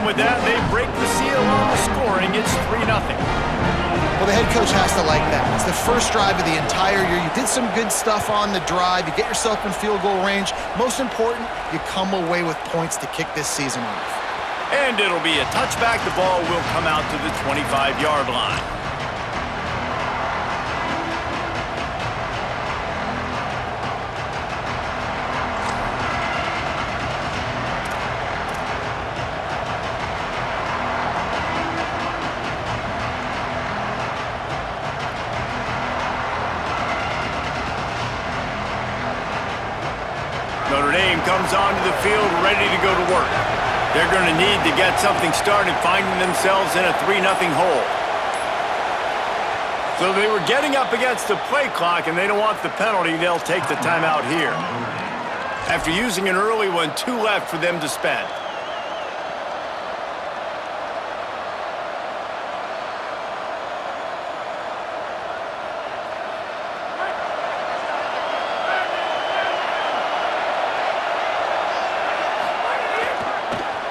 with that, they break the seal on the scoring. It's 3-0. Well, the head coach has to like that. It's the first drive of the entire year. You did some good stuff on the drive. You get yourself in field goal range. Most important, you come away with points to kick this season off. And it'll be a touchback. The ball will come out to the 25-yard line. Notre Dame comes onto the field ready to go to work. They're going to need to get something started, finding themselves in a 3-0 hole. So they were getting up against the play clock, and they don't want the penalty. They'll take the timeout here. After using an early one, 2 left for them to spend.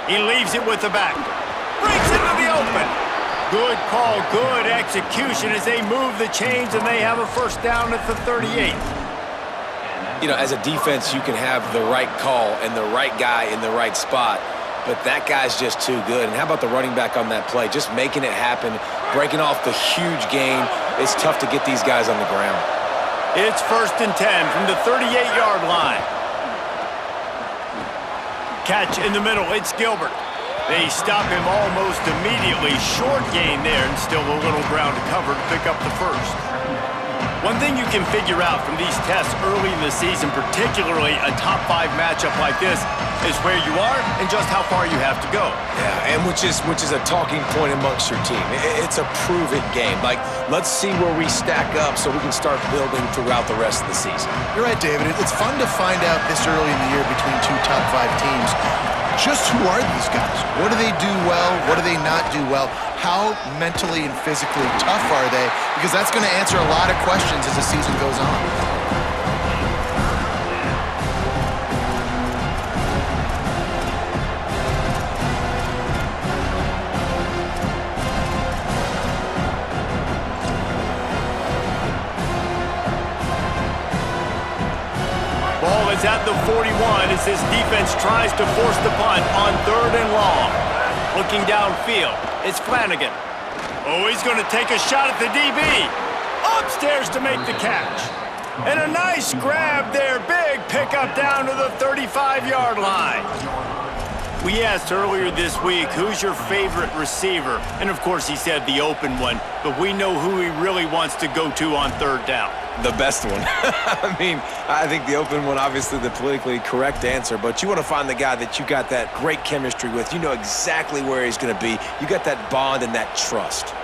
He leaves it with the back. Breaks into the open. Good call, good execution as they move the chains, and they have a first down at the 38. You know, as a defense, you can have the right call and the right guy in the right spot, but that guy's just too good. And how about the running back on that play? Just making it happen, breaking off the huge gain. It's tough to get these guys on the ground. It's 1st and 10 from the 38-yard line. Catch in the middle, it's Gilbert. They stop him almost immediately. Short gain there, and still a little ground to cover to pick up the first. One thing you can figure out from these tests early in the season, particularly a top 5 matchup like this, is where you are and just how far you have to go. Yeah, and which is a talking point amongst your team. It's a prove-it game. Like, let's see where we stack up so we can start building throughout the rest of the season. You're right, David. It's fun to find out this early in the year between 2 top 5 teams. Just who are these guys? What do they do well? What do they not do well? How mentally and physically tough are they? Because that's going to answer a lot of questions as the season goes on. Ball is at the 41 as this defense tries to force the punt on 3rd and long. Looking downfield, it's Flanagan. Oh, he's going to take a shot at the DB. Upstairs to make the catch. And a nice grab there. Big pickup down to the 35-yard line. We asked earlier this week, who's your favorite receiver? And of course he said the open one, but we know who he really wants to go to on 3rd down. The best one. I mean, I think the open one, obviously the politically correct answer, but you want to find the guy that you got that great chemistry with. You know exactly where he's going to be. You got that bond and that trust.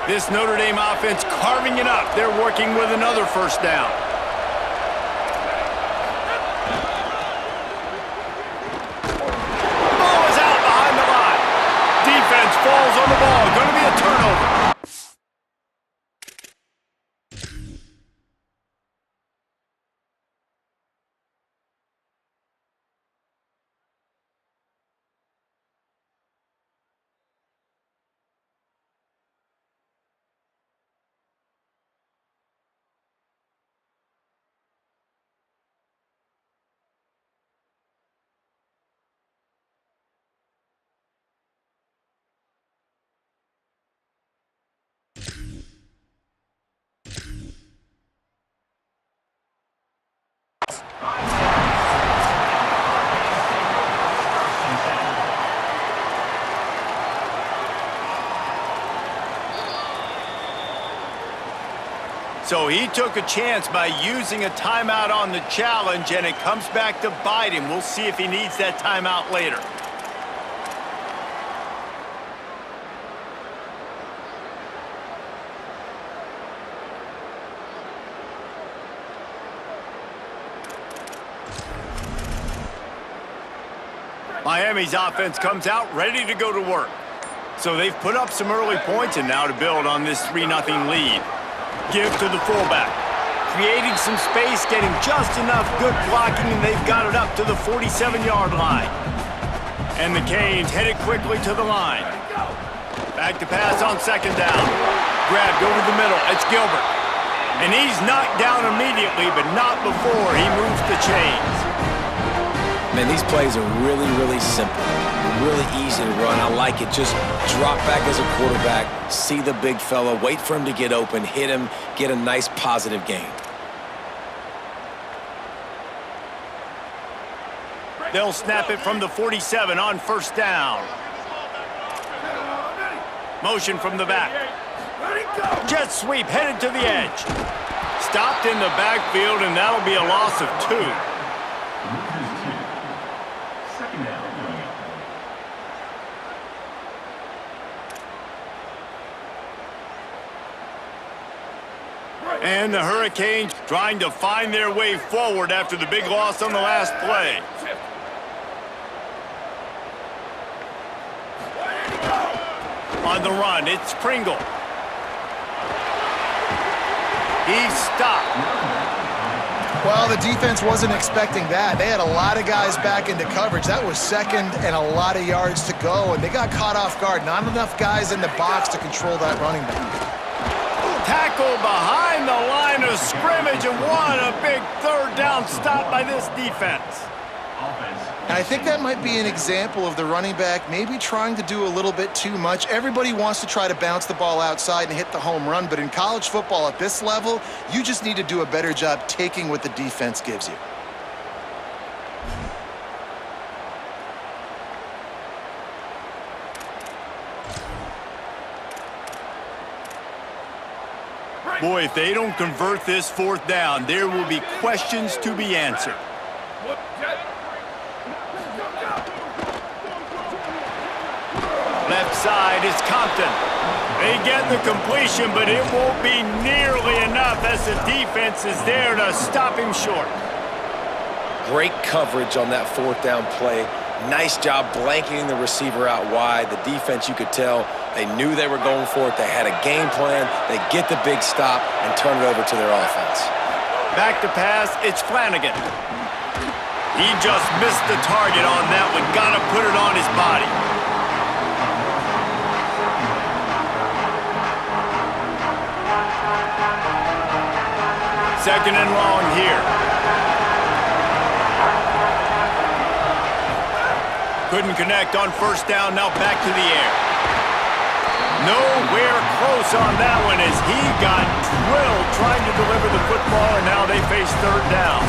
This Notre Dame offense carving it up. They're working with another first down. Ball is out behind the line. Defense falls on the ball. Going to be a turnover. So he took a chance by using a timeout on the challenge, and it comes back to bite him. We'll see if he needs that timeout later. Miami's offense comes out ready to go to work. So they've put up some early points, and now to build on this 3-0 lead. Give to the fullback. Creating some space, getting just enough good blocking, and they've got it up to the 47-yard line. And the Canes headed quickly to the line. Back to pass on second down. Grabbed over the middle. It's Gilbert. And he's knocked down immediately, but not before he moves the chains. Man, these plays are really, really simple. Really easy to run. I like it. Just drop back as a quarterback, see the big fella, wait for him to get open, hit him, get a nice positive gain. They'll snap it from the 47 on first down. Motion from the back. Jet sweep headed to the edge. Stopped in the backfield, and that'll be a loss of 2. And the Hurricanes trying to find their way forward after the big loss on the last play. On the run, it's Pringle. He's stopped. Well, the defense wasn't expecting that. They had a lot of guys back into coverage. That was second and a lot of yards to go, and they got caught off guard. Not enough guys in the box to control that running back. Tackle behind the line of scrimmage, and what a big third down stop by this defense. And I think that might be an example of the running back maybe trying to do a little bit too much. Everybody wants to try to bounce the ball outside and hit the home run, but in college football at this level, you just need to do a better job taking what the defense gives you. Boy, if they don't convert this fourth down, there will be questions to be answered. Left side is Compton. They get the completion, but it won't be nearly enough as the defense is there to stop him short. Great coverage on that fourth down play. Nice job blanketing the receiver out wide. The defense, you could tell, they knew they were going for it. They had a game plan. They get the big stop and turn it over to their offense. Back to pass, it's Flanagan. He just missed the target on that one. Gotta put it on his body. Second and long here. Couldn't connect on first down, now back to the air. Nowhere close on that one as he got drilled trying to deliver the football, and now they face third down.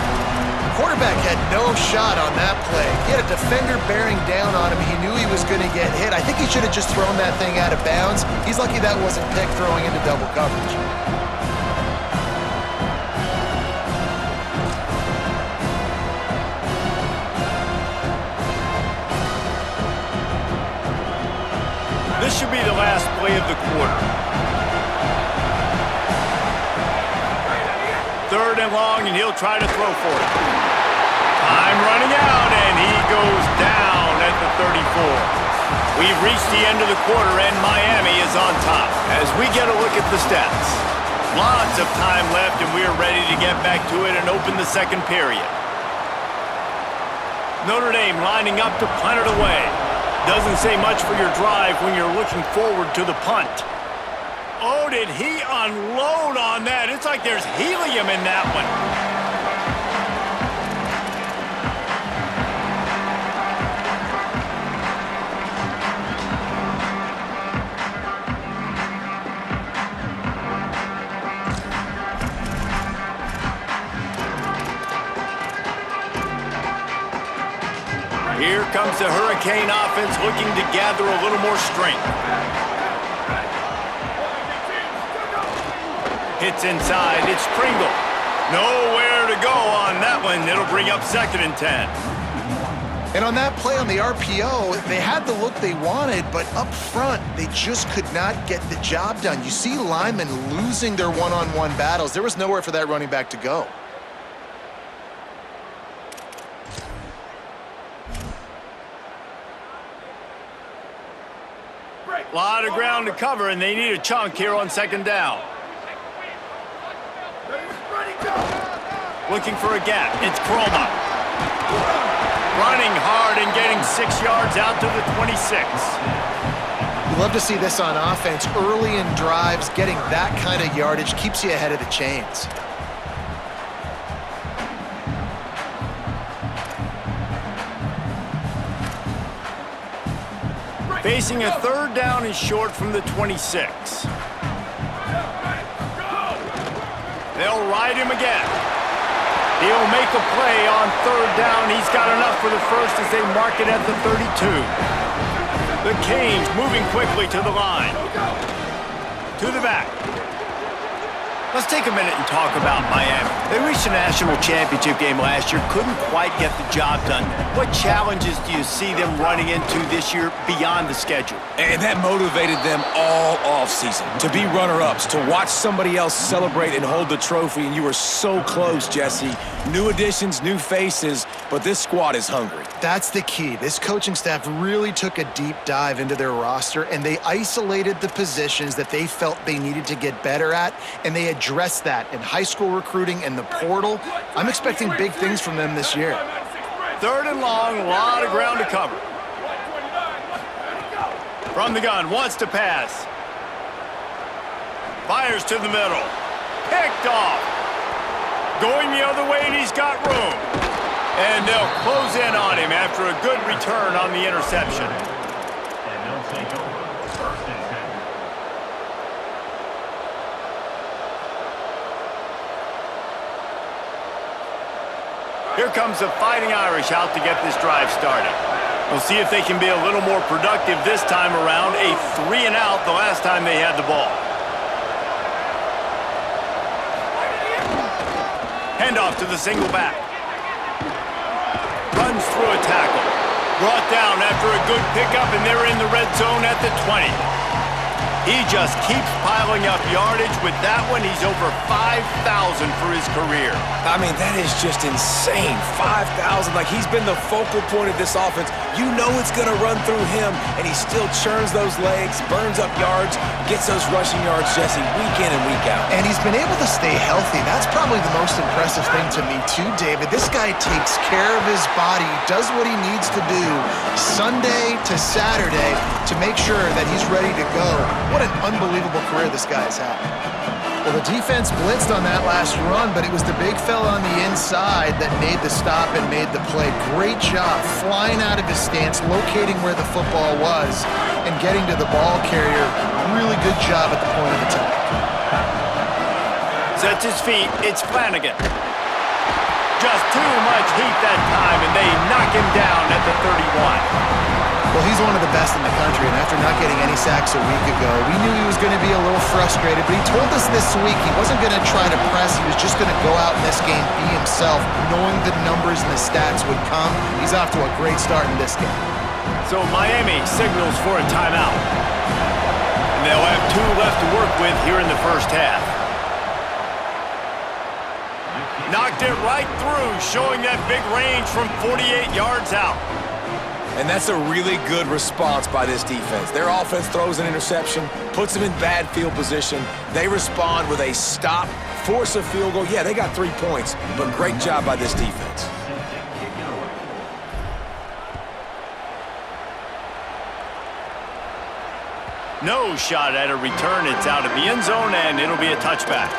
The quarterback had no shot on that play. He had a defender bearing down on him. He knew he was going to get hit. I think he should have just thrown that thing out of bounds. He's lucky that wasn't picked throwing into double coverage. This should be the last play of the quarter. Third and long, and he'll try to throw for it. Time running out, and he goes down at the 34. We've reached the end of the quarter, and Miami is on top. As we get a look at the stats, lots of time left, and we are ready to get back to it and open the second period. Notre Dame lining up to punt it away. Doesn't say much for your drive when you're looking forward to the punt. Oh, did he unload on that? It's like there's helium in that one. Here comes the Hurricane offense looking to gather a little more strength. Hits inside, it's Pringle. Nowhere to go on that one. It'll bring up second and 10. And on that play on the RPO, they had the look they wanted, but up front, they just could not get the job done. You see linemen losing their one-on-one battles. There was nowhere for that running back to go. A lot of ground to cover, and they need a chunk here on second down. Looking for a gap. It's Chroma. Running hard and getting 6 yards out to the 26. You love to see this on offense. Early in drives, getting that kind of yardage keeps you ahead of the chains. Facing a 3rd down and short from the 26. They'll ride him again. He'll make a play on 3rd down. He's got enough for the first as they mark it at the 32. The Canes moving quickly to the line. To the back. Let's take a minute and talk about Miami. They reached the national championship game last year, couldn't quite get the job done. What challenges do you see them running into this year beyond the schedule? And that motivated them all offseason to be runner-ups, to watch somebody else celebrate and hold the trophy, and you were so close, Jesse. New additions, new faces, but this squad is hungry. That's the key. This coaching staff really took a deep dive into their roster, and they isolated the positions that they felt they needed to get better at, and they addressed that in high school recruiting and the portal. I'm expecting big things from them this year. 3rd and long, a lot of ground to cover. From the gun, wants to pass. Fires to the middle. Picked off. Going the other way, and he's got room. And they'll close in on him after a good return on the interception. And they'll take over 1st and 10. Here comes the Fighting Irish out to get this drive started. We'll see if they can be a little more productive this time around. A 3 and out the last time they had the ball. Handoff to the single back. Runs through a tackle. Brought down after a good pickup, and they're in the red zone at the 20. He just keeps piling up yardage. With that one, he's over 5,000 for his career. I mean, that is just insane. 5,000, like he's been the focal point of this offense. You know it's going to run through him, and he still churns those legs, burns up yards, gets those rushing yards, Jesse, week in and week out. And he's been able to stay healthy. That's probably the most impressive thing to me too, David. This guy takes care of his body, does what he needs to do Sunday to Saturday to make sure that he's ready to go. What an unbelievable career this guy has had. Well, the defense blitzed on that last run, but it was the big fella on the inside that made the stop and made the play. Great job flying out of his stance, locating where the football was, and getting to the ball carrier. Really good job at the point of attack. Sets his feet. It's Flanagan. Just too much heat that time, and they knock him down at the 31. Well, he's one of the best in the country, and after not getting any sacks a week ago, we knew he was going to be a little frustrated, but he told us this week he wasn't going to try to press. He was just going to go out in this game, be himself, knowing the numbers and the stats would come. He's off to a great start in this game. So Miami signals for a timeout. And they'll have 2 left to work with here in the first half. Knocked it right through, showing that big range from 48 yards out. And that's a really good response by this defense. Their offense throws an interception, puts them in bad field position. They respond with a stop, force a field goal. Yeah, they got 3 points, but great job by this defense. No shot at a return. It's out of the end zone, and it'll be a touchback.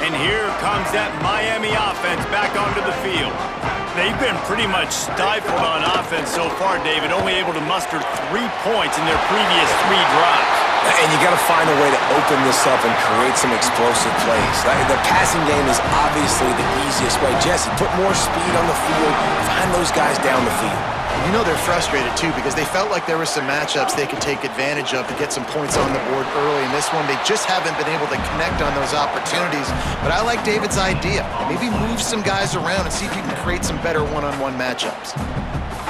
And here comes that Miami offense back onto the field. They've been pretty much stifled on offense so far, David, only able to muster 3 points in their previous 3 drives. And you got to find a way to open this up and create some explosive plays. The passing game is obviously the easiest way. Jesse, put more speed on the field, find those guys down the field. You know they're frustrated, too, because they felt like there were some matchups they could take advantage of to get some points on the board early. In this one, they just haven't been able to connect on those opportunities. But I like David's idea. Maybe move some guys around and see if you can create some better one-on-one matchups.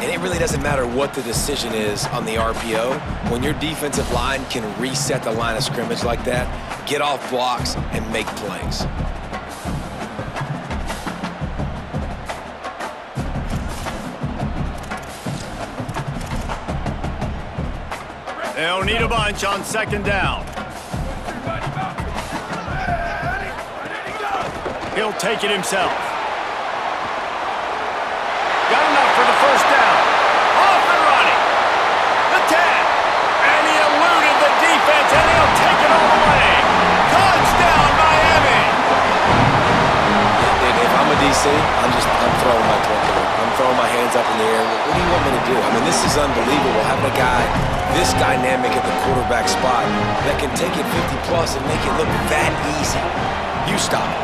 And it really doesn't matter what the decision is on the RPO. When your defensive line can reset the line of scrimmage like that, get off blocks and make plays. They'll need a bunch on second down. He'll take it himself. Got enough for the first down. Off and running. The 10. And he eluded the defense, and he'll take it all the way. Touchdown, Miami. If I'm a DC, I'm throwing my token. I'm throwing my hands up in the air. What do you want me to do? I mean, this is unbelievable. Having a guy this dynamic at the quarterback spot that can take it 50-plus and make it look that easy. You stop it.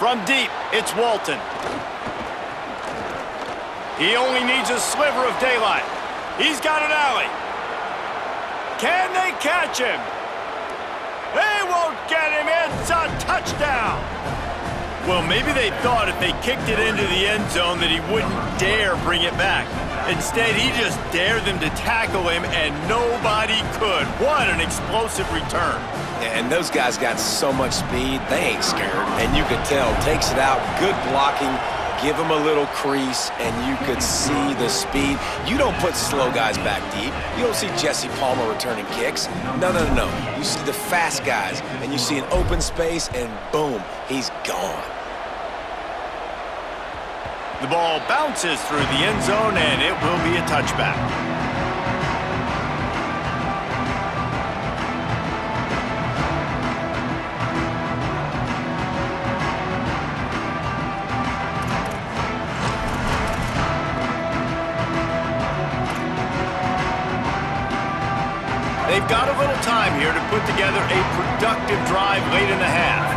From deep, it's Walton. He only needs a sliver of daylight. He's got an alley. Can they catch him? They won't get him. It's a touchdown. Well, maybe they thought if they kicked it into the end zone that he wouldn't dare bring it back. Instead, he just dared them to tackle him, and nobody could. What an explosive return. And those guys got so much speed, they ain't scared. And you could tell, takes it out, good blocking, give him a little crease, and you could see the speed. You don't put slow guys back deep. You don't see Jesse Palmer returning kicks. No. You see the fast guys, and you see an open space, and boom, he's gone. The ball bounces through the end zone, and it will be a touchback. They've got a little time here to put together a productive drive late in the half.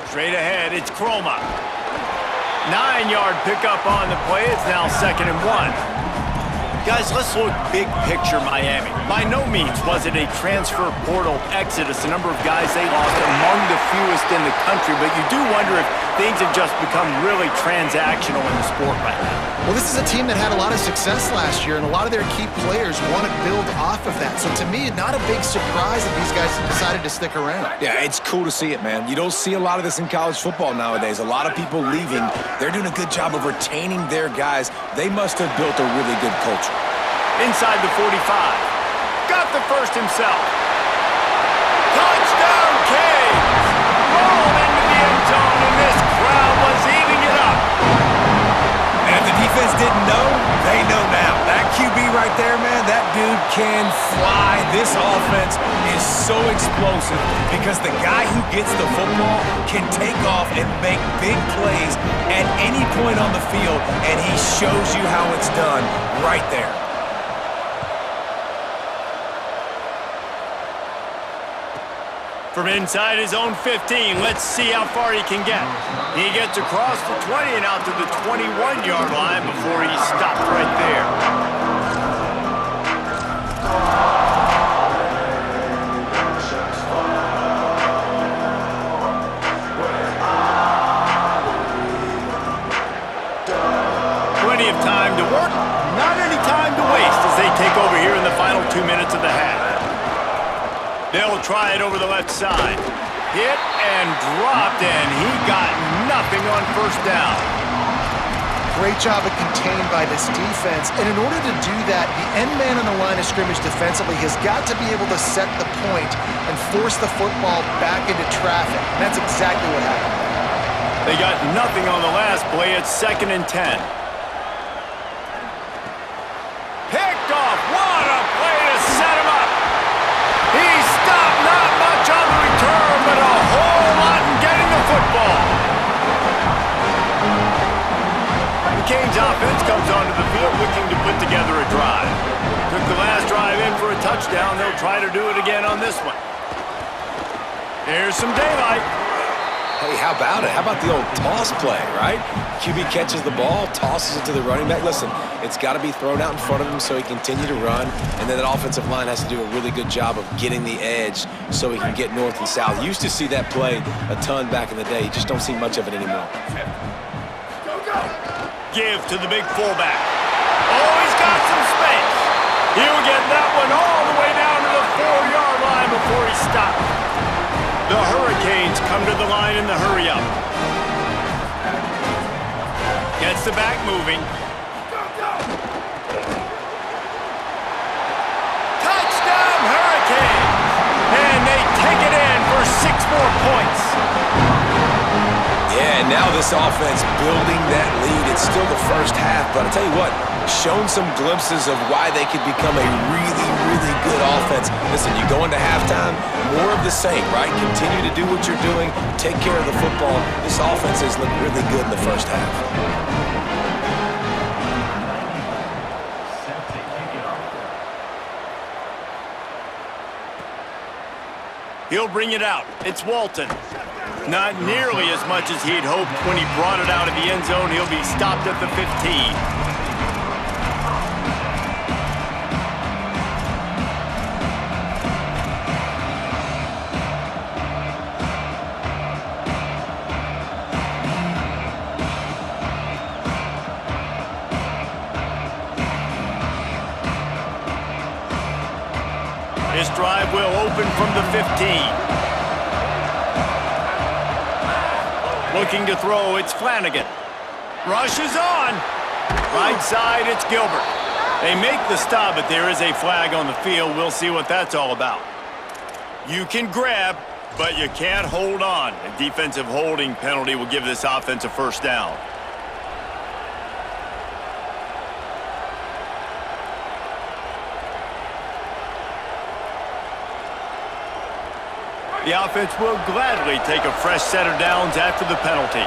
Straight ahead, it's Croma. 9-yard pickup on the play. It's now 2nd and 1. Guys, let's look big picture Miami. By no means was it a transfer portal exodus, the number of guys they lost among the fewest in the country, but you do wonder if things have just become really transactional in the sport right now. Well, this is a team that had a lot of success last year, and a lot of their key players want to build off of that. So to me, not a big surprise that these guys decided to stick around. Yeah, it's cool to see it, man. You don't see a lot of this in college football nowadays. A lot of people leaving. They're doing a good job of retaining their guys. They must have built a really good culture. Inside the 45. Got the first himself. Touchdown, Canes! Rolled into the end zone, and this crowd was eating it up. And if the defense didn't know, they know now. That QB right there, man, that dude can fly. This offense is so explosive because the guy who gets the football can take off and make big plays at any point on the field, and he shows you how it's done right there. From inside his own 15, let's see how far he can get. He gets across the 20 and out to the 21-yard line before he stopped right there. Plenty of time to work, not any time to waste as they take over here in the final 2 minutes of the half. They'll try it over the left side. Hit and dropped, and he got nothing on first down. Great job of contained by this defense. And in order to do that, the end man on the line of scrimmage defensively has got to be able to set the point and force the football back into traffic. And that's exactly what happened. They got nothing on the last play. It's 2nd and 10. Picked off. What a play to set him up. He stopped not much on the return, but a whole lot in getting the football. The Canes offense comes onto the field looking to put together a drive. Took the last drive in for a touchdown. They'll try to do it again on this one. Here's some daylight. Hey, how about it? How about the old toss play, right? QB catches the ball, tosses it to the running back. Listen, it's got to be thrown out in front of him so he can continue to run, and then that offensive line has to do a really good job of getting the edge so he can get north and south. You used to see that play a ton back in the day. You just don't see much of it anymore. Give to the big fullback. Oh, he's got some space. He'll get that one all the way down to the 4-yard line before he stopped. The Hurricanes come to the line in the hurry-up. Gets the back moving. Touchdown, Hurricanes! And they take it in for 6 more points. Yeah, and now this offense building that lead. It's still the first half, but I'll tell you what, shown some glimpses of why they could become a really, really good offense. Listen, you go into halftime, more of the same, right? Continue to do what you're doing, take care of the football. This offense has looked really good in the first half. Set to kick it off. He'll bring it out. It's Walton. Not nearly as much as he'd hoped when he brought it out of the end zone. He'll be stopped at the 15. This drive will open from the 15. Looking to throw, it's Flanagan. Rush is on. Right side, it's Gilbert. They make the stop, but there is a flag on the field. We'll see what that's all about. You can grab, but you can't hold on. A defensive holding penalty will give this offense a first down. The offense will gladly take a fresh set of downs after the penalty.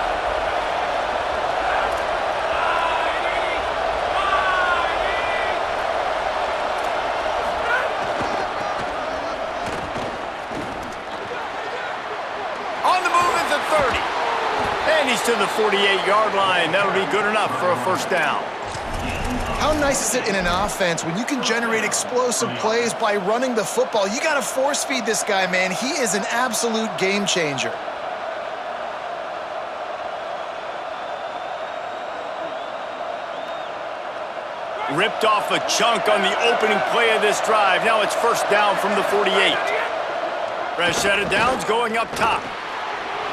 On the move is the 30. And he's to the 48-yard line. That'll be good enough for a first down. How nice is it in an offense when you can generate explosive plays by running the football? You got to force feed this guy, man. He is an absolute game changer. Ripped off a chunk on the opening play of this drive. Now it's first down from the 48. Fresh set of downs going up top.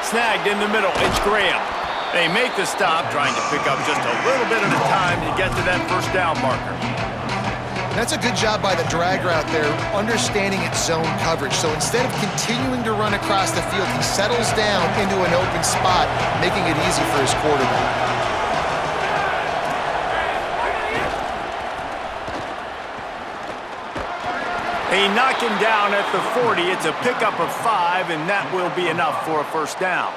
Snagged in the middle. It's Graham. They make the stop, trying to pick up just a little bit at a time to get to that first down marker. That's a good job by the drag route there, understanding its zone coverage. So instead of continuing to run across the field, he settles down into an open spot, making it easy for his quarterback. They knock him down at the 40. It's a pickup of 5, and that will be enough for a first down.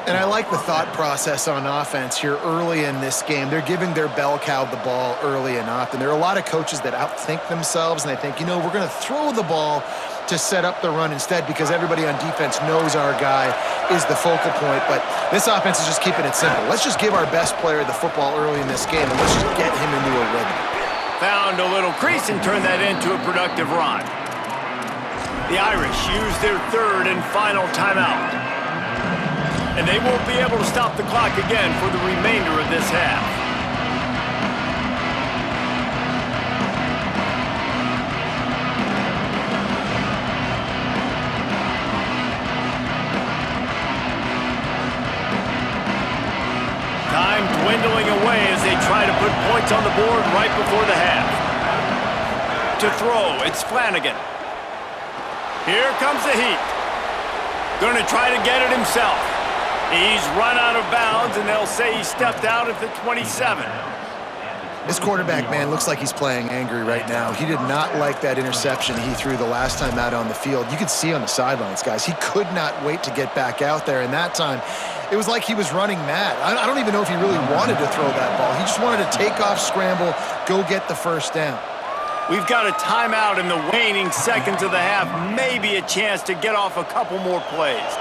And I like the thought process on offense here early in this game. They're giving their bell cow the ball early and often. There are a lot of coaches that outthink themselves, and they think, you know, we're going to throw the ball to set up the run instead because everybody on defense knows our guy is the focal point. But this offense is just keeping it simple. Let's just give our best player the football early in this game, and let's just get him into a rhythm. Found a little crease and turned that into a productive run. The Irish use their third and final timeout. And they won't be able to stop the clock again for the remainder of this half. Time dwindling away as they try to put points on the board right before the half. To throw, it's Flanagan. Here comes the heat. Going to try to get it himself. He's run out of bounds, and they'll say he stepped out at the 27. This quarterback, man, looks like he's playing angry right now. He did not like that interception he threw the last time out on the field. You could see on the sidelines, guys, he could not wait to get back out there. And that time, it was like he was running mad. I don't even know if he really wanted to throw that ball. He just wanted to take off, scramble, go get the first down. We've got a timeout in the waning seconds of the half. Maybe a chance to get off a couple more plays.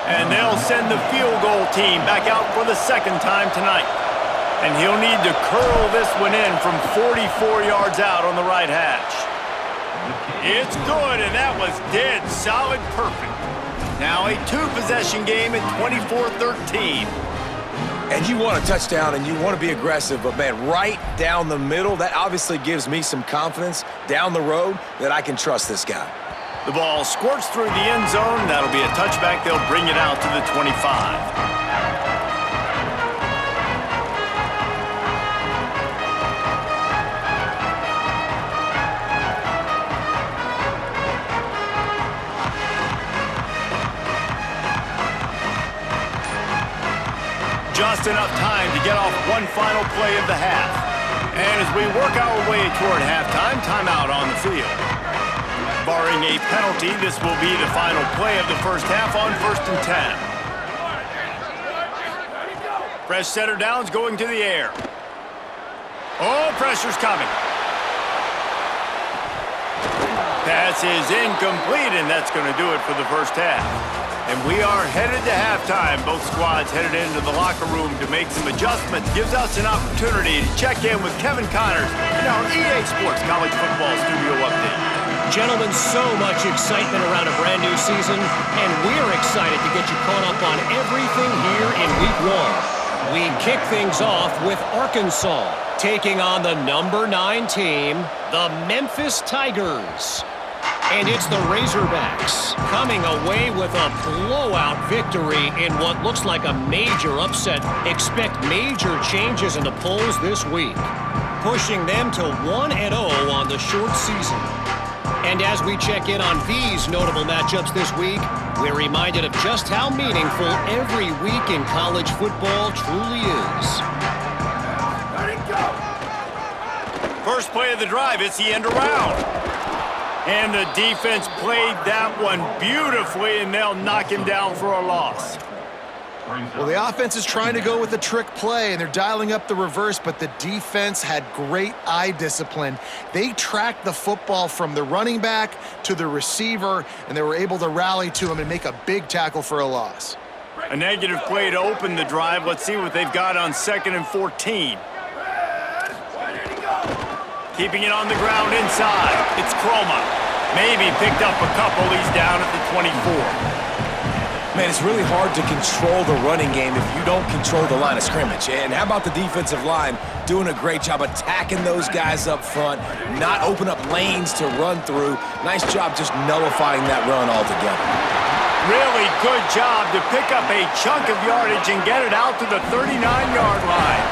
And they'll send the field goal team back out for the second time tonight. And he'll need to curl this one in from 44 yards out on the right hash. It's good, and that was dead solid perfect. Now a two-possession game at 24-13. And you want a touchdown and you want to be aggressive, but man, right down the middle, that obviously gives me some confidence down the road that I can trust this guy. The ball squirts through the end zone. That'll be a touchback. They'll bring it out to the 25. time to get off one final play of the half. And as we work our way toward halftime, timeout on the field. Barring a penalty, this will be the final play of the first half on 1st and 10. Fresh center downs going to the air. Oh, pressure's coming. Pass is incomplete, and that's going to do it for the first half. And we are headed to halftime. Both squads headed into the locker room to make some adjustments. Gives us an opportunity to check in with Kevin Connors in our EA Sports College Football Studio Update. Gentlemen, so much excitement around a brand new season, and we're excited to get you caught up on everything here in Week 1. We kick things off with Arkansas, taking on the number 9 team, the Memphis Tigers. And it's the Razorbacks coming away with a blowout victory in what looks like a major upset. Expect major changes in the polls this week, pushing them to 1-0 on the short season. And as we check in on these notable matchups this week, we're reminded of just how meaningful every week in college football truly is. First play of the drive, it's the end around. And the defense played that one beautifully, and they'll knock him down for a loss. Well, the offense is trying to go with a trick play, and they're dialing up the reverse, but the defense had great eye discipline. They tracked the football from the running back to the receiver, and they were able to rally to him and make a big tackle for a loss. A negative play to open the drive. Let's see what they've got on 2nd and 14. Keeping it on the ground inside. It's Croma. Maybe picked up a couple. He's down at the 24. Man, it's really hard to control the running game if you don't control the line of scrimmage. And how about the defensive line doing a great job attacking those guys up front, not open up lanes to run through. Nice job just nullifying that run altogether. Really good job to pick up a chunk of yardage and get it out to the 39-yard line.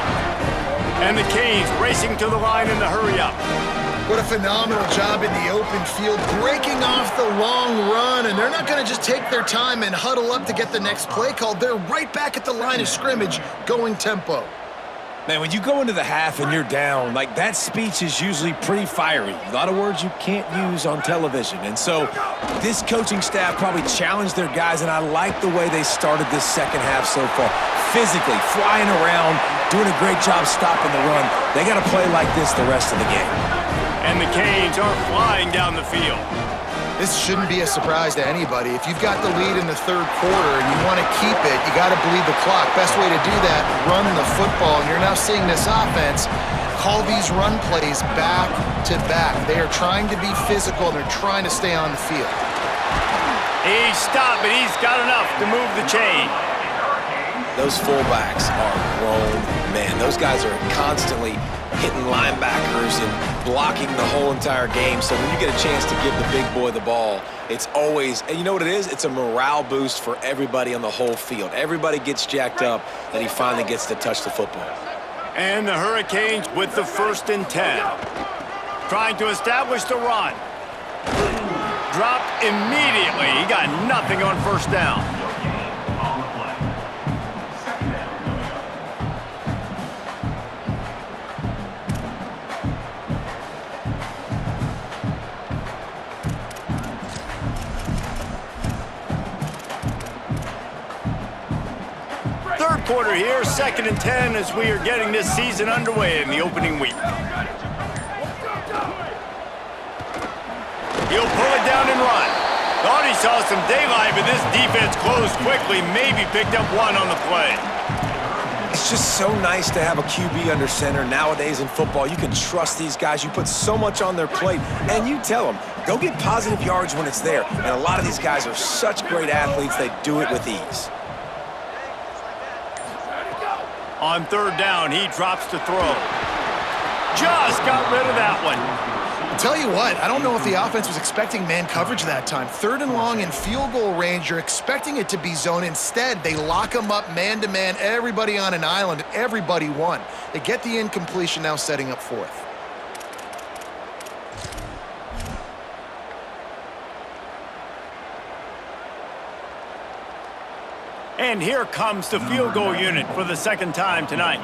And the Canes racing to the line in the hurry-up. What a phenomenal job in the open field, breaking off the long run, and they're not going to just take their time and huddle up to get the next play called. They're right back at the line of scrimmage, going tempo. Man, when you go into the half and you're down, like that speech is usually pretty fiery. A lot of words you can't use on television. And so this coaching staff probably challenged their guys, and I like the way they started this second half so far. Physically, flying around, doing a great job stopping the run. They got to play like this the rest of the game. And the Canes are flying down the field. This shouldn't be a surprise to anybody. If you've got the lead in the third quarter and you want to keep it, you got to bleed the clock. Best way to do that, run the football. And you're now seeing this offense call these run plays back to back. They are trying to be physical, and they're trying to stay on the field. He stopped, but he's got enough to move the chain. Those fullbacks are grown men. Those guys are constantly hitting linebackers and blocking the whole entire game. So when you get a chance to give the big boy the ball, it's always, and you know what it is? It's a morale boost for everybody on the whole field. Everybody gets jacked up that he finally gets to touch the football. And the Hurricanes with the 1st and 10. Trying to establish the run. Dropped immediately. He got nothing on 1st down. Third quarter here, 2nd and 10 as we are getting this season underway in the opening week. He'll pull it down and run. Thought he saw some daylight, but this defense closed quickly, maybe picked up one on the play. It's just so nice to have a QB under center nowadays in football. You can trust these guys. You put so much on their plate, and you tell them, go get positive yards when it's there. And a lot of these guys are such great athletes, they do it with ease. On 3rd down, he drops to throw. Just got rid of that one. I'll tell you what, I don't know if the offense was expecting man coverage that time. 3rd and long in field goal range, you're expecting it to be zone. Instead, they lock them up man-to-man, everybody on an island, everybody won. They get the incompletion, now setting up 4th. And here comes the field goal unit for the second time tonight.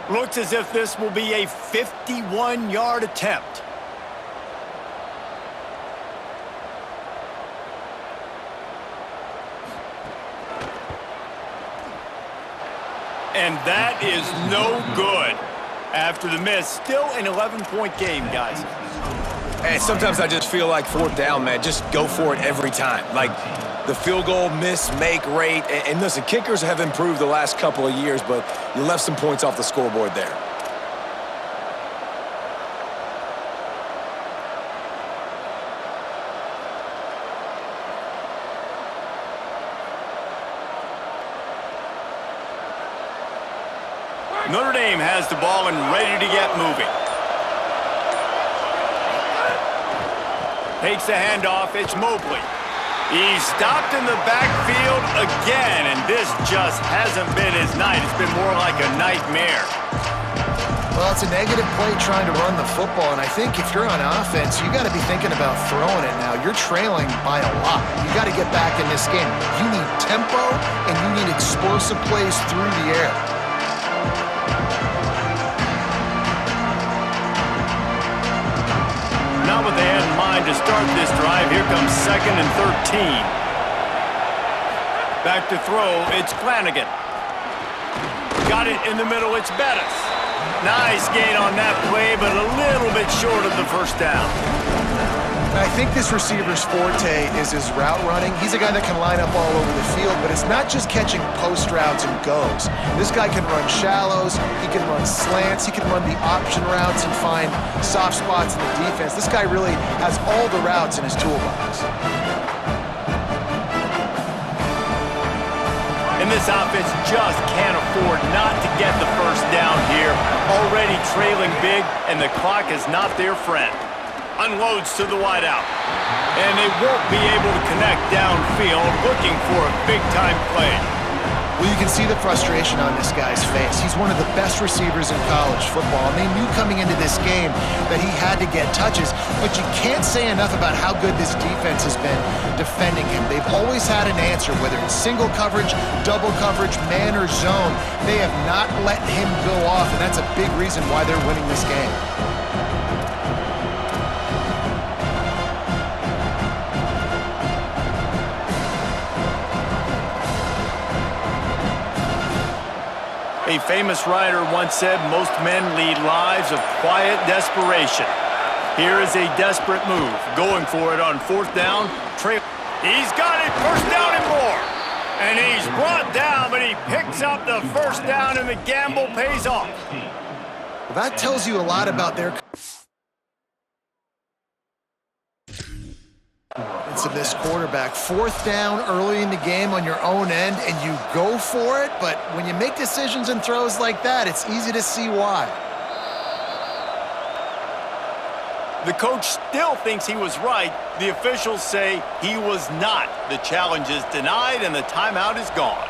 Looks as if this will be a 51-yard attempt. And that is no good. After the miss, still an 11-point game, guys. Hey, sometimes I just feel like fourth down, man, just go for it every time. Like the field goal miss-make rate. And listen, kickers have improved the last couple of years, but you left some points off the scoreboard there. Notre Dame has the ball and ready to get moving. Takes the handoff. It's Mobley. He's stopped in the backfield again, and this just hasn't been his night. It's been more like a nightmare. Well, it's a negative play trying to run the football, and I think if you're on offense, you got to be thinking about throwing it now. You're trailing by a lot. You got to get back in this game. You need tempo, and you need explosive plays through the air. Not what they had in mind to start this drive. Here comes 2nd and 13. Back to throw, it's Flanagan. Got it in the middle, it's Bettis. Nice gain on that play, but a little bit short of the first down. I think this receiver's forte is his route running. He's a guy that can line up all over the field, but it's not just catching post routes and goes. This guy can run shallows, he can run slants, he can run the option routes and find soft spots in the defense. This guy really has all the routes in his toolbox. And this offense just can't afford not to get the first down here. Already trailing big, and the clock is not their friend. Unloads to the wideout. And they won't be able to connect downfield, looking for a big-time play. Well, you can see the frustration on this guy's face. He's one of the best receivers in college football, and they knew coming into this game that he had to get touches, but you can't say enough about how good this defense has been defending him. They've always had an answer, whether it's single coverage, double coverage, man or zone. They have not let him go off, and that's a big reason why they're winning this game. A famous writer once said, most men lead lives of quiet desperation. Here is a desperate move. Going for it on 4th down. He's got it, 1st down and more. And he's brought down, but he picks up the 1st down, and the gamble pays off. Well, that tells you a lot about their of this quarterback. 4th down early in the game on your own end, and you go for it, but when you make decisions and throws like that, it's easy to see why. The coach still thinks he was right. The officials say he was not. The challenge is denied, and the timeout is gone.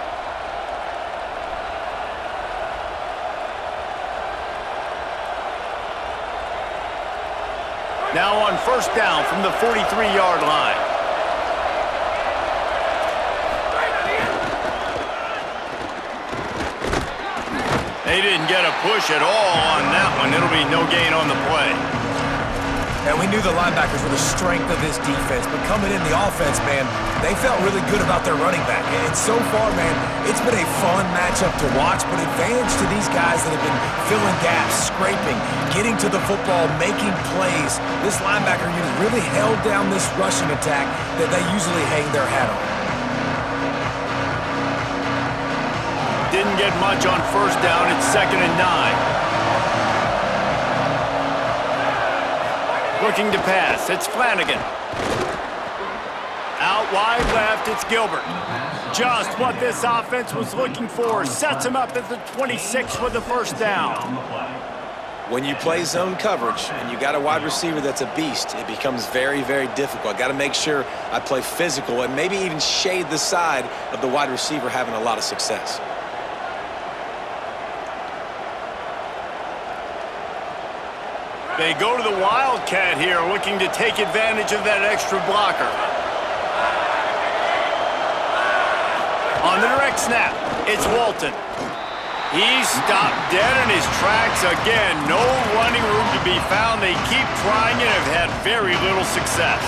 Now on 1st down from the 43-yard line. They didn't get a push at all on that one. It'll be no gain on the play. And we knew the linebackers were the strength of this defense, but coming in the offense, man, they felt really good about their running back. And so far, man, it's been a fun matchup to watch, but advantage to these guys that have been filling gaps, scraping, getting to the football, making plays. This linebacker unit really held down this rushing attack that they usually hang their hat on. Didn't get much on 1st down. It's 2nd and 9. Looking to pass. It's Flanagan. Out wide left. It's Gilbert. Just what this offense was looking for. Sets him up at the 26 with the 1st down. When you play zone coverage and you got a wide receiver that's a beast, it becomes very, very difficult. I got to make sure I play physical and maybe even shade the side of the wide receiver having a lot of success. They go to the Wildcat here, looking to take advantage of that extra blocker. On the direct snap, it's Walton. He's stopped dead in his tracks again. No running room to be found. They keep trying and have had very little success.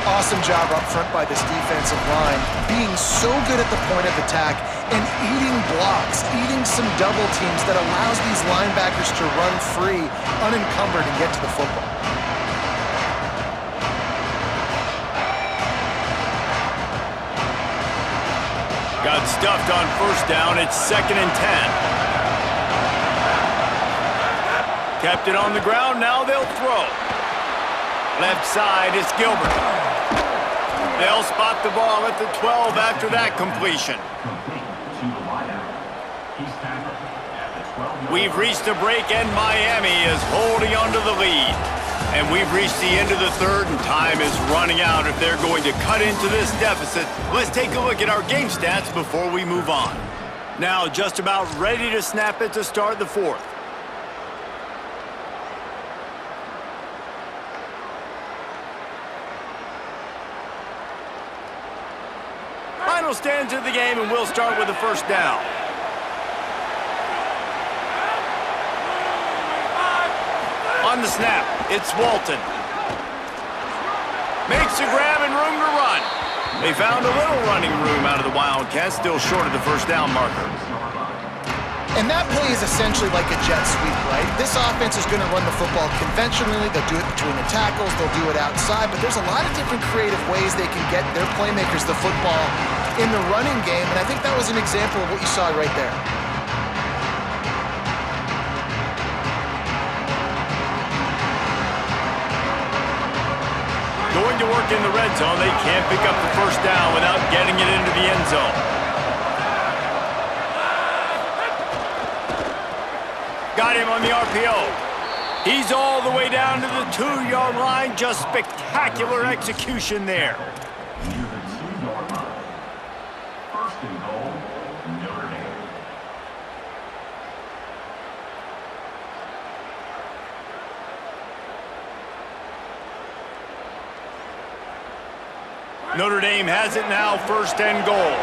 Awesome job up front by this defensive line, being so good at the point of attack and eating blocks, eating some double teams that allows these linebackers to run free, unencumbered, and get to the football. Got stuffed on first down. It's 2nd and 10. Kept it on the ground. Now they'll throw. Left side is Gilbert. They'll spot the ball at the 12 after that completion. We've reached a break, and Miami is holding on to the lead. And we've reached the end of the third, and time is running out if they're going to cut into this deficit. Let's take a look at our game stats before we move on. Now just about ready to snap it to start the fourth. Final stands of the game, and we'll start with the first down. On the snap, it's Walton. Makes a grab and room to run. They found a little running room out of the Wildcats, still short of the first down marker. And that play is essentially like a jet sweep, right? This offense is going to run the football conventionally. They'll do it between the tackles. They'll do it outside. But there's a lot of different creative ways they can get their playmakers the football in the running game. And I think that was an example of what you saw right there. Going to work in the red zone. They can't pick up the first down without getting it into the end zone. Got him on the RPO. He's all the way down to the 2-yard line. Just spectacular execution there. Near the 2-yard line. 1st and goal, Notre Dame. Notre Dame has it now, 1st and goal.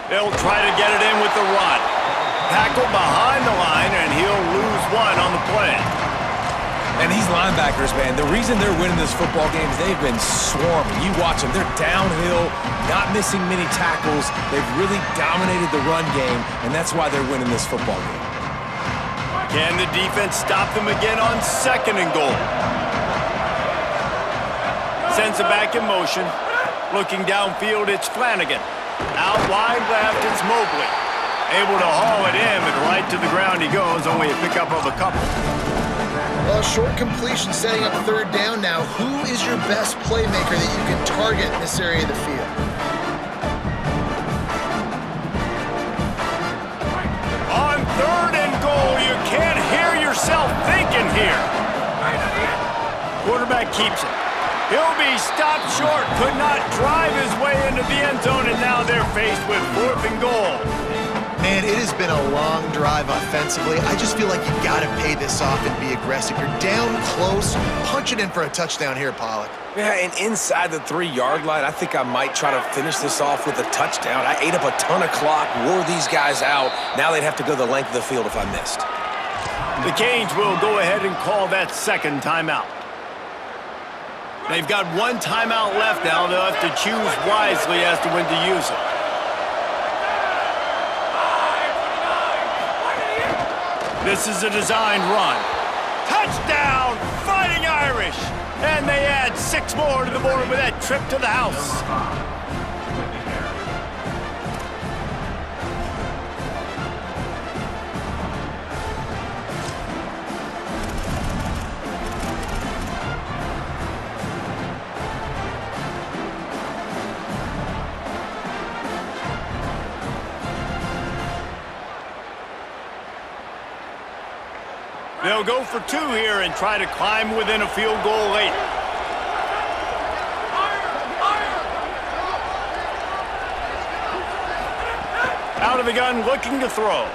They'll try to get it in with the run. Tackle behind the line, and he'll lose one on the play. And these linebackers, man, the reason they're winning this football game is they've been swarming. You watch them. They're downhill, not missing many tackles. They've really dominated the run game, and that's why they're winning this football game. Can the defense stop them again on 2nd and goal? Sends it back in motion. Looking downfield, it's Flanagan. Out wide left, it's Mobley. Able to haul it in, but right to the ground he goes, only a pickup of a couple. Well, short completion setting up 3rd down now. Who is your best playmaker that you can target in this area of the field? On 3rd and goal, you can't hear yourself thinking here. Quarterback keeps it. He'll be stopped short, could not drive his way into the end zone, and now they're faced with 4th and goal. Man, it has been a long drive offensively. I just feel like you got to pay this off and be aggressive. You're down close. Punch it in for a touchdown here, Pollock. Yeah, and inside the 3-yard line, I think I might try to finish this off with a touchdown. I ate up a ton of clock, wore these guys out. Now they'd have to go the length of the field if I missed. The Canes will go ahead and call that 2nd timeout. They've got 1 timeout left now. They'll have to choose wisely as to when to use it. This is a designed run. Touchdown, Fighting Irish! And they add 6 more to the board with that trip to the house. They'll go for 2 here and try to climb within a field goal late. Out of the gun, looking to throw.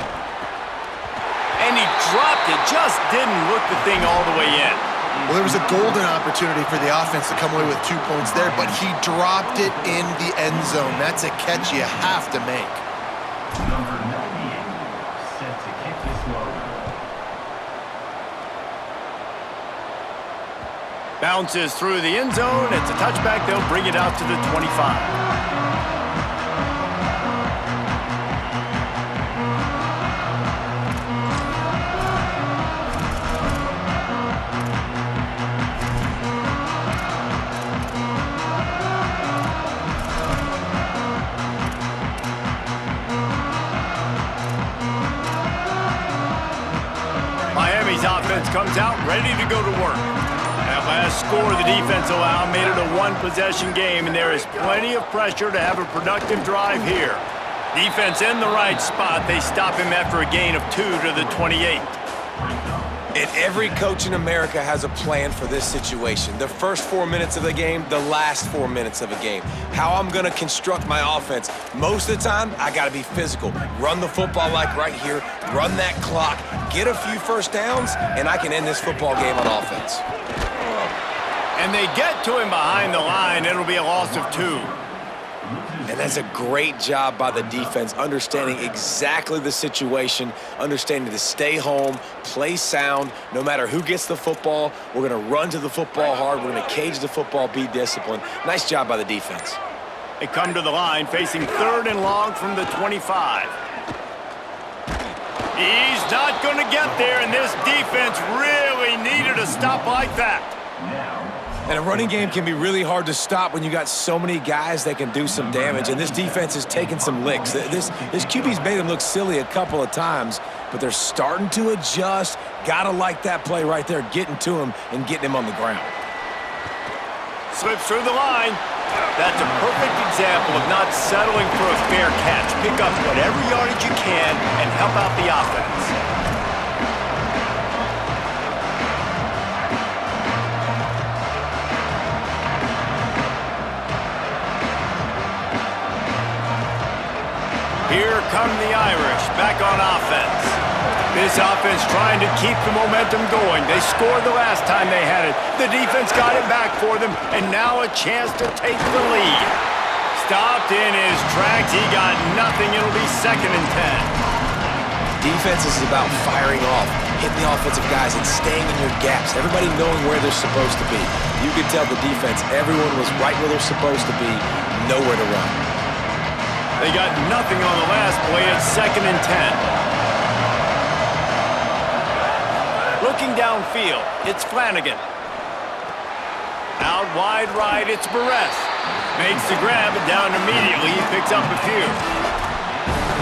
And he dropped it, just didn't look the thing all the way in. Well, there was a golden opportunity for the offense to come away with 2 points there, but he dropped it in the end zone. That's a catch you have to make. Number 98, set to kick this one. Bounces through the end zone. It's a touchback. They'll bring it out to the 25. Miami's offense comes out ready to go to work. That last score the defense allowed made it a one-possession game, and there is plenty of pressure to have a productive drive here. Defense in the right spot. They stop him after a gain of 2 to the 28. And every coach in America has a plan for this situation. The first 4 minutes of the game, the last 4 minutes of a game. How I'm going to construct my offense. Most of the time, I got to be physical. Run the football like right here. Run that clock. Get a few first downs, and I can end this football game on offense. And they get to him behind the line. It'll be a loss of 2. And that's a great job by the defense, understanding exactly the situation, understanding to stay home, play sound, no matter who gets the football. We're going to run to the football hard. We're going to cage the football, be disciplined. Nice job by the defense. They come to the line facing 3rd and long from the 25. He's not going to get there, and this defense really needed a stop like that. And a running game can be really hard to stop when you got so many guys that can do some damage. And this defense is taking some licks. This QB's made them look silly a couple of times, but they're starting to adjust. Gotta like that play right there, getting to him and getting him on the ground. Slips through the line. That's a perfect example of not settling for a fair catch. Pick up whatever yardage you can and help out the offense. Here come the Irish, back on offense. This offense trying to keep the momentum going. They scored the last time they had it. The defense got it back for them, and now a chance to take the lead. Stopped in his tracks. He got nothing. It'll be 2nd and 10. Defense is about firing off, hitting the offensive guys, and staying in your gaps. Everybody knowing where they're supposed to be. You could tell the defense, everyone was right where they're supposed to be, nowhere to run. They got nothing on the last play. It's 2nd and 10. Looking downfield, it's Flanagan. Out wide right, it's Barres. Makes the grab, and down immediately. He picks up a few.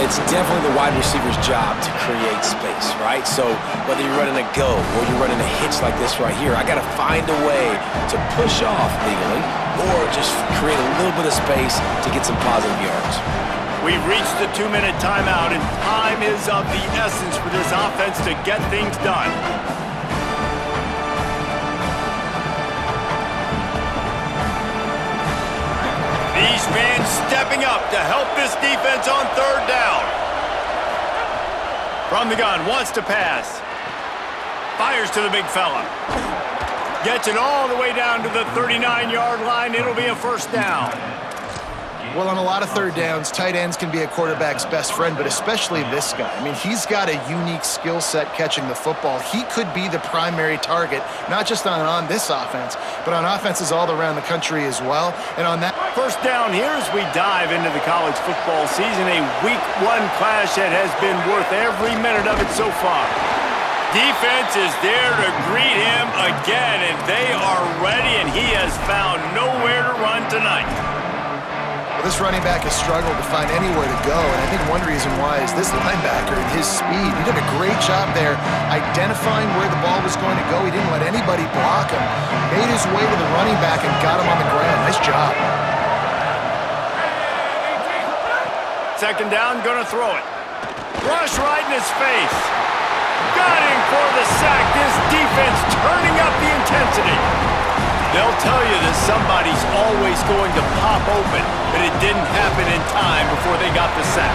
It's definitely the wide receiver's job to create space, right? So whether you're running a go or you're running a hitch like this right here, I got to find a way to push off legally or just create a little bit of space to get some positive yards. We've reached the 2-minute timeout, and time is of the essence for this offense to get things done. These fans stepping up to help this defense on 3rd down. From the gun, wants to pass. Fires to the big fella. Gets it all the way down to the 39-yard line. It'll be a 1st down. Well, on a lot of 3rd downs, tight ends can be a quarterback's best friend, but especially this guy. I mean, he's got a unique skill set catching the football. He could be the primary target, not just on this offense, but on offenses all around the country as well. And on that 1st down here as we dive into the college football season, a Week 1 clash that has been worth every minute of it so far. Defense is there to greet him again, and they are ready, and he has found nowhere to run tonight. Well, this running back has struggled to find anywhere to go, and I think one reason why is this linebacker and his speed. He did a great job there identifying where the ball was going to go. He didn't let anybody block him. Made his way to the running back and got him on the ground. Nice job. 2nd down, gonna throw it. Rush right in his face. Got him for the sack. This defense turning up the intensity. They'll tell you that somebody's always going to pop open, but it didn't happen in time before they got the sack.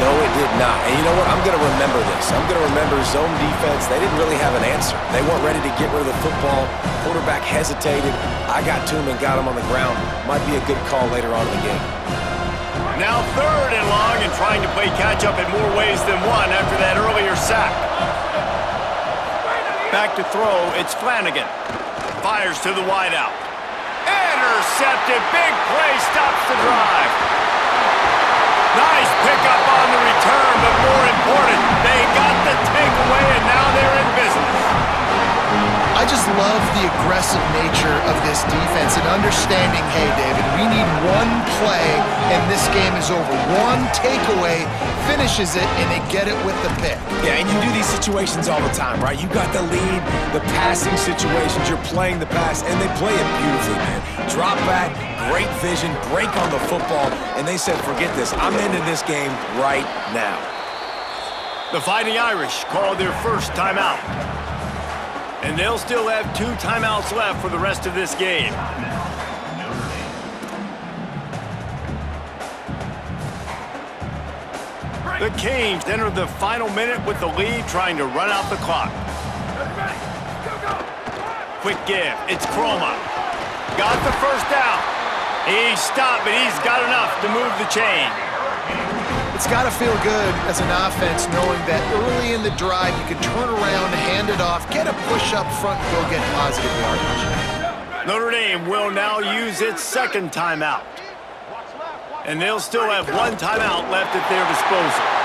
No, it did not. And you know what? I'm going to remember this. I'm going to remember zone defense. They didn't really have an answer. They weren't ready to get rid of the football. Quarterback hesitated. I got to him and got him on the ground. Might be a good call later on in the game. Now 3rd and long and trying to play catch-up in more ways than one after that earlier sack. Back to throw, it's Flanagan. Fires to the wideout. Intercepted, big play, stops the drive. Nice pickup on the return, but more important, they got the takeaway and now they're in business. I just love the aggressive nature of this defense and understanding, hey, David, we need one play and this game is over. One takeaway finishes it and they get it with the pick. Yeah, and you do these situations all the time, right? You got the lead, the passing situations, you're playing the pass, and they play it beautifully, man. Drop back, great vision, break on the football, and they said, forget this, I'm ending this game right now. The Fighting Irish call their first timeout. And they'll still have 2 timeouts left for the rest of this game. The Canes enter the final minute with the lead, trying to run out the clock. Quick give, it's Croma. Got the first down. He stopped, but he's got enough to move the chain. It's got to feel good as an offense knowing that early in the drive you can turn around, hand it off, get a push up front, and go get positive yardage. Notre Dame will now use its 2nd timeout. And they'll still have 1 timeout left at their disposal.